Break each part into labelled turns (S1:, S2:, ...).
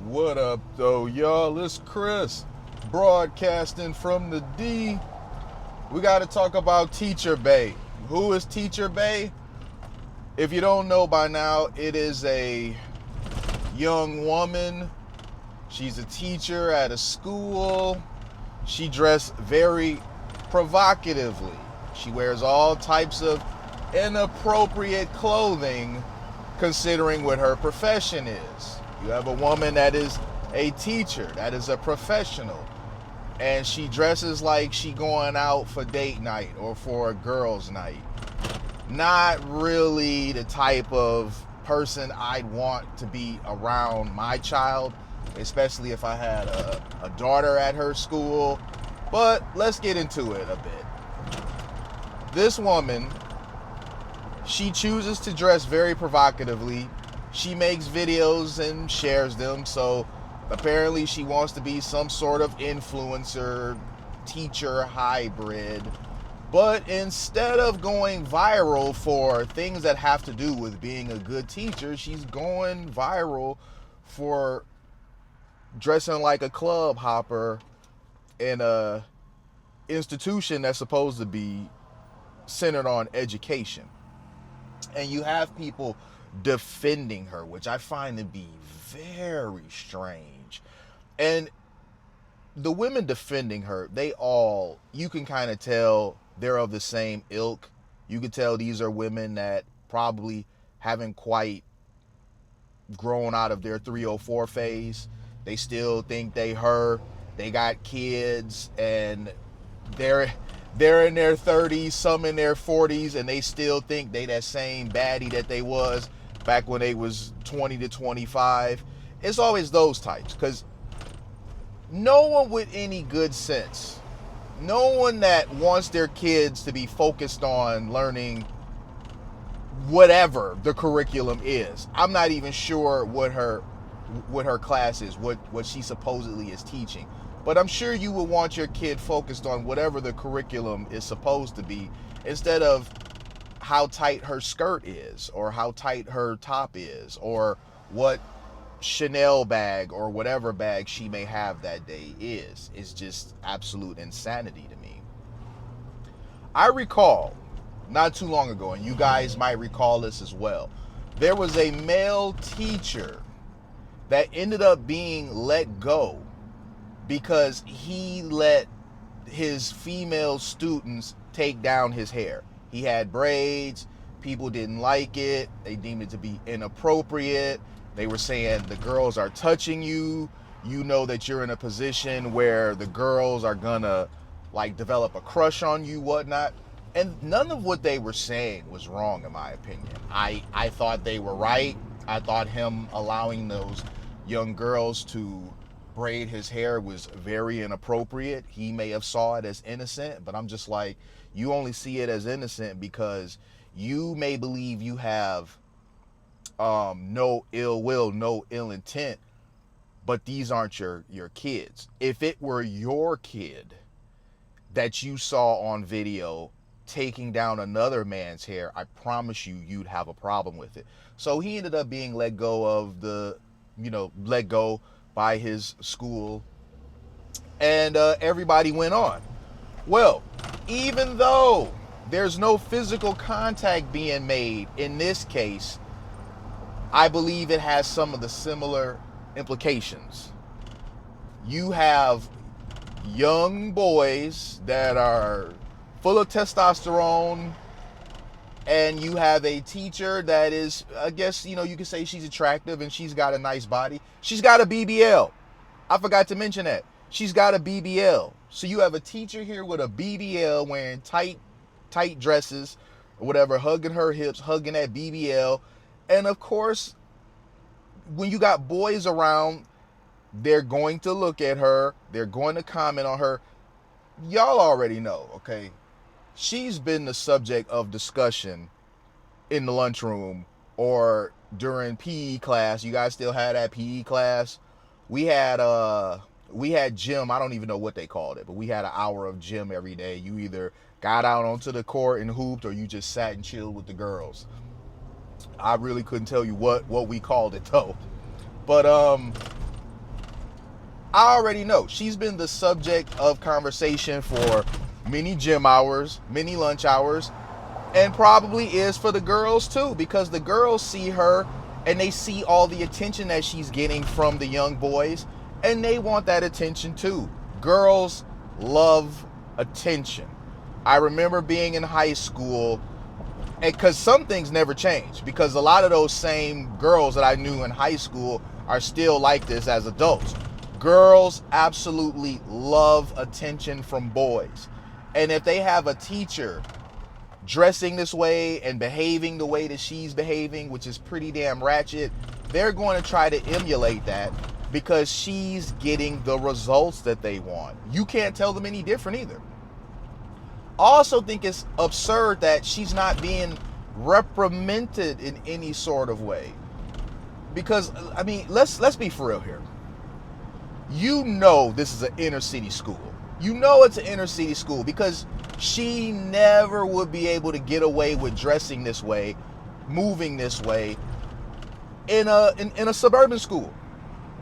S1: What up, though, y'all? It's Chris, broadcasting from the D. We got to talk about Teacher Bay. Who is Teacher Bay? If you don't know by now, it is a young woman. She's a teacher at a school. She dressed very provocatively. She wears all types of inappropriate clothing considering what her profession is. You have a woman that is a teacher, that is a professional, and she dresses like she going out for date night or for a girls' night. Not really the type of person I'd want to be around my child, especially if I had a daughter at her school. But let's get into it a bit. This woman, she chooses to dress very provocatively. She makes videos and shares them, so apparently she wants to be some sort of influencer, teacher hybrid. But instead of going viral for things that have to do with being a good teacher, she's going viral for dressing like a club hopper in a institution that's supposed to be centered on education. And you have people defending her, which I find to be very strange. And the women defending her, you can kind of tell they're of the same ilk. You can tell these are women that probably haven't quite grown out of their 304 phase. They still think they her. They got kids, and they're in their 30s, some in their 40s, and they still think they that same baddie that they was back when they was 20 to 25. It's always those types, because no one with any good sense, no one that wants their kids to be focused on learning whatever the curriculum is. I'm not even sure what her class is, what she supposedly is teaching. But I'm sure you would want your kid focused on whatever the curriculum is supposed to be, instead of how tight her skirt is, or how tight her top is, or what Chanel bag or whatever bag she may have that day is. It's just absolute insanity to me. I recall not too long ago, and you guys might recall this as well, there was a male teacher that ended up being let go because he let his female students take down his hair. He had braids. People didn't like it. They deemed it to be inappropriate. They were saying the girls are touching you. You know that you're in a position where the girls are gonna like develop a crush on you, whatnot. And none of what they were saying was wrong, in my opinion. I thought they were right. I thought him allowing those young girls to braid his hair was very inappropriate. He may have saw it as innocent, but I'm just like, you only see it as innocent because you may believe you have no ill will, no ill intent, but these aren't your kids. If it were your kid that you saw on video taking down another man's hair, I promise you'd have a problem with it. So he ended up being let go by his school, and everybody went on. Well, even though there's no physical contact being made in this case, I believe it has some of the similar implications. You have young boys that are full of testosterone, and you have a teacher that is, I guess, you can say she's attractive and she's got a nice body. She's got a BBL. I forgot to mention that. She's got a BBL. So you have a teacher here with a BBL wearing tight dresses or whatever, hugging her hips, hugging that BBL. And of course, when you got boys around, they're going to look at her. They're going to comment on her. Y'all already know, okay? She's been the subject of discussion in the lunchroom or during PE class. You guys still had that PE class? We had gym. I don't even know what they called it, but we had an hour of gym every day. You either got out onto the court and hooped, or you just sat and chilled with the girls. I really couldn't tell you what we called it though. But I already know she's been the subject of conversation for many gym hours, many lunch hours, and probably is for the girls too, because the girls see her and they see all the attention that she's getting from the young boys, and they want that attention too. Girls love attention. I remember being in high school, and because some things never change, because a lot of those same girls that I knew in high school are still like this as adults. Girls absolutely love attention from boys. And if they have a teacher dressing this way and behaving the way that she's behaving, which is pretty damn ratchet, they're going to try to emulate that because she's getting the results that they want. You can't tell them any different either. I also think it's absurd that she's not being reprimanded in any sort of way. Because, I mean, let's be for real here. You know this is an inner city school. You know it's an inner city school because she never would be able to get away with dressing this way, moving this way in a suburban school.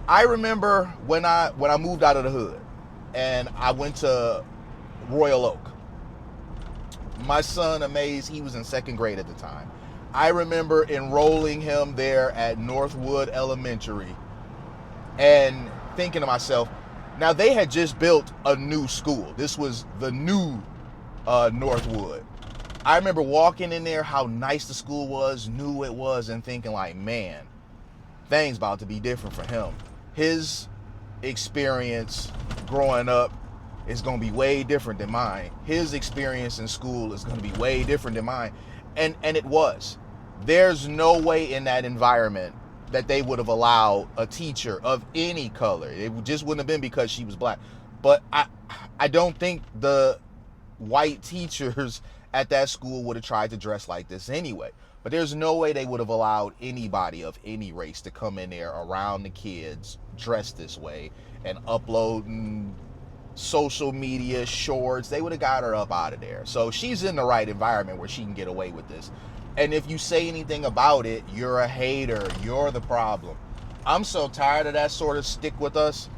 S1: I remember when I moved out of the hood and I went to Royal Oak. My son, Amaze, he was in second grade at the time. I remember enrolling him there at Northwood Elementary and thinking to myself, now they had just built a new school. This was the new Northwood. I remember walking in there, how nice the school was, new it was, and thinking like, man, things about to be different for him. His experience growing up is going to be way different than mine. His experience in school is going to be way different than mine. And it was. There's no way in that environment that they would have allowed a teacher of any color. It just wouldn't have been because she was black. But I don't think the white teachers at that school would have tried to dress like this anyway. But there's no way they would have allowed anybody of any race to come in there around the kids dressed this way and uploading social media shorts. They would have got her up out of there. So she's in the right environment where she can get away with this. And if you say anything about it, you're a hater. You're the problem. I'm so tired of that sort of stick with us,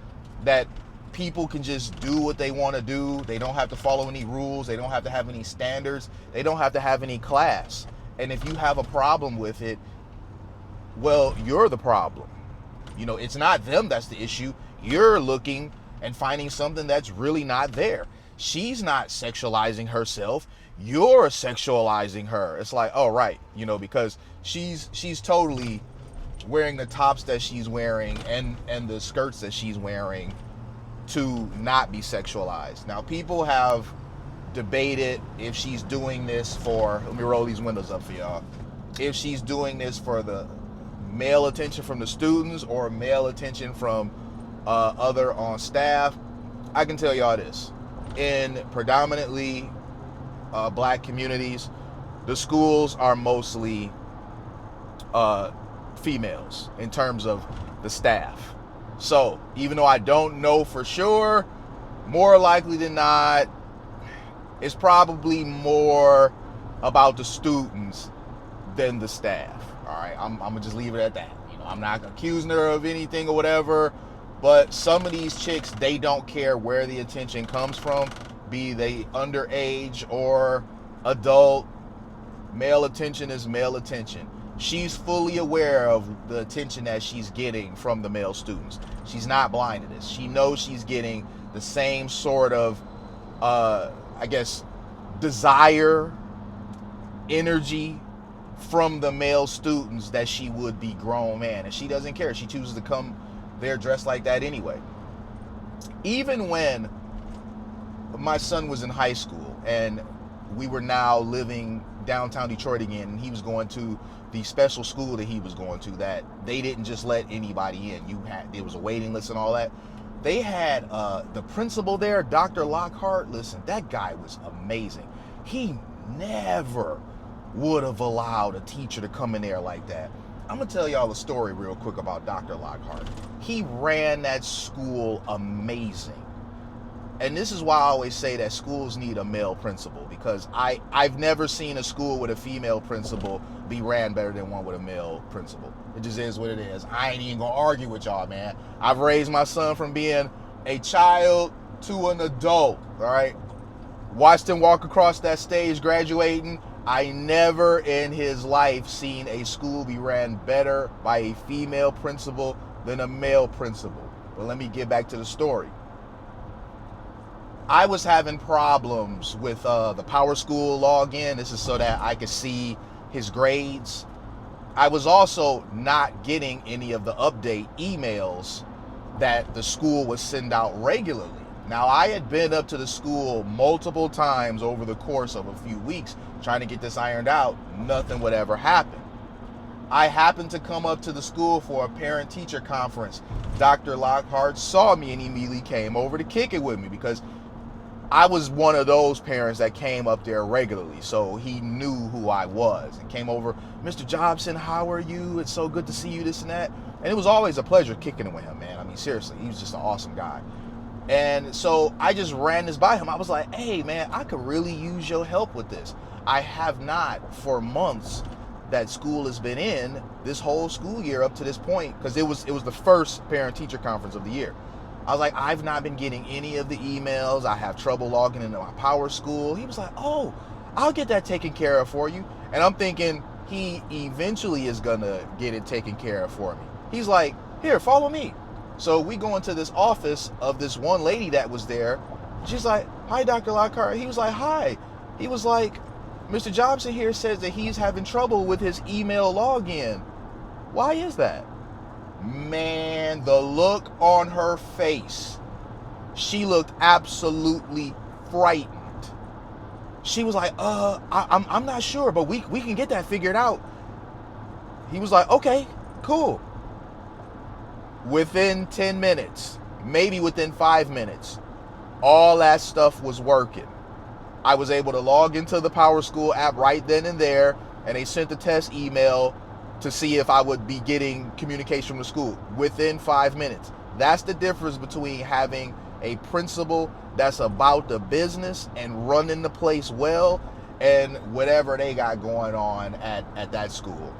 S1: that people can just do what they want to do. They don't have to follow any rules. They don't have to have any standards. They don't have to have any class. And if you have a problem with it, well, you're the problem. You know, it's not them that's the issue. You're looking and finding something that's really not there. She's not sexualizing herself. You're sexualizing her. It's like, oh, right, you know, because she's totally wearing the tops that she's wearing and the skirts that she's wearing to not be sexualized. Now, people have debated if she's doing this for, let me roll these windows up for y'all, if she's doing this for the male attention from the students or male attention from other on staff. I can tell y'all this. In predominantly black communities, the schools are mostly females in terms of the staff. So even though I don't know for sure, more likely than not, it's probably more about the students than the staff. All right, I'm gonna just leave it at that. You know, I'm not accusing her of anything or whatever, but some of these chicks, they don't care where the attention comes from, be they underage or adult. Male attention is male attention. She's fully aware of the attention that she's getting from the male students. She's not blind to this. She knows she's getting the same sort of, I guess, desire, energy from the male students that she would be grown man. And she doesn't care. She chooses to come there dressed like that anyway. Even when my son was in high school and we were now living downtown Detroit again, and he was going to the special school that he was going to, that they didn't just let anybody in. There was a waiting list and all that. They had the principal there, Dr. Lockhart. Listen, that guy was amazing. He never would have allowed a teacher to come in there like that. I'm gonna tell y'all a story real quick about Dr. Lockhart. He ran that school amazing. And this is why I always say that schools need a male principal, because I've never seen a school with a female principal be ran better than one with a male principal. It just is what it is. I ain't even gonna argue with y'all, man. I've raised my son from being a child to an adult, all right? Watched him walk across that stage graduating. I never in his life seen a school be ran better by a female principal than a male principal. But let me get back to the story. I was having problems with the Power School login. This is so that I could see his grades. I was also not getting any of the update emails that the school would send out regularly. Now, I had been up to the school multiple times over the course of a few weeks trying to get this ironed out. Nothing would ever happen. I happened to come up to the school for a parent-teacher conference. Dr. Lockhart saw me and immediately came over to kick it with me because I was one of those parents that came up there regularly, so he knew who I was and came over. Mr. Jobson, how are you? It's so good to see you, this and that. And it was always a pleasure kicking it with him, man. I mean, seriously, he was just an awesome guy. And so I just ran this by him. I was like, hey, man, I could really use your help with this. I have not for months that school has been in this whole school year up to this point, because it was the first parent-teacher conference of the year. I was like, I've not been getting any of the emails. I have trouble logging into my Power School. He was like, oh, I'll get that taken care of for you. And I'm thinking he eventually is going to get it taken care of for me. He's like, here, follow me. So we go into this office of this one lady that was there. She's like, hi, Dr. Lockhart. He was like, hi. He was like, Mr. Jobson here says that he's having trouble with his email login. Why is that? Man, the look on her face. She looked absolutely frightened. She was like, I'm not sure, but we can get that figured out. He was like, okay, cool. Within 10 minutes, maybe within 5 minutes, all that stuff was working. I was able to log into the Power School app right then and there, and they sent the test email to see if I would be getting communication from the school within 5 minutes. That's the difference between having a principal that's about the business and running the place well and whatever they got going on at that school.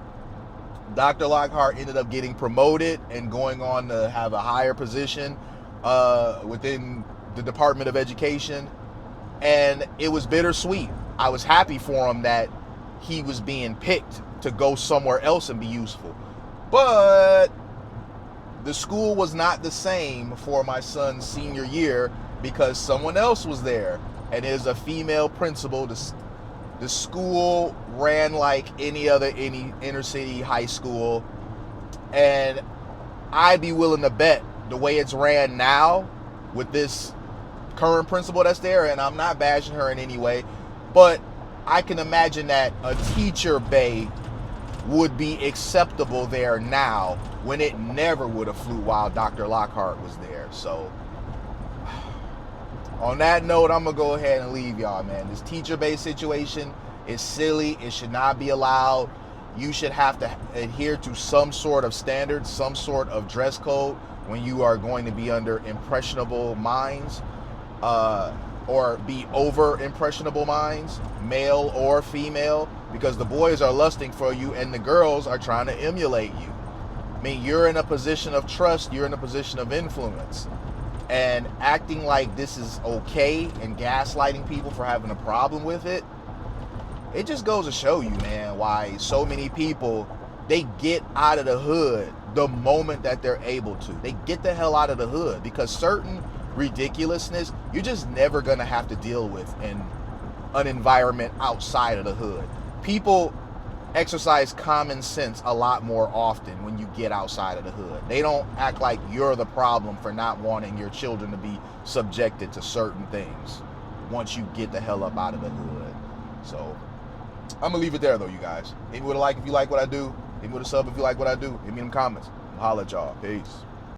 S1: Dr. Lockhart ended up getting promoted and going on to have a higher position within the Department of Education. And it was bittersweet. I was happy for him that he was being picked to go somewhere else and be useful. But the school was not the same for my son's senior year because someone else was there. And there's a female principal. The school ran like any inner city high school. And I'd be willing to bet the way it's ran now with this current principal that's there, and I'm not bashing her in any way, but I can imagine that a teacher bay would be acceptable there now when it never would have flew while Dr. Lockhart was there. So on that note, I'm gonna go ahead and leave y'all, man. This teacher bay situation is silly. It should not be allowed. You should have to adhere to some sort of standard, some sort of dress code when you are going to be under impressionable minds. Or be over impressionable minds, male or female, because the boys are lusting for you and the girls are trying to emulate you. I mean, you're in a position of trust, you're in a position of influence, and acting like this is okay and gaslighting people for having a problem with it, it just goes to show you, man, why so many people, they get out of the hood the moment that they're able to. They get the hell out of the hood because certain ridiculousness you're just never gonna have to deal with in an environment outside of the hood. People exercise common sense a lot more often when you get outside of the hood. They don't act like you're the problem for not wanting your children to be subjected to certain things once you get the hell up out of the hood. So I'm gonna leave it there though, you guys. Hit me with a like if you like what I do. Hit me with a sub if you like what I do. Hit me in the comments. I'll holla at y'all. Peace.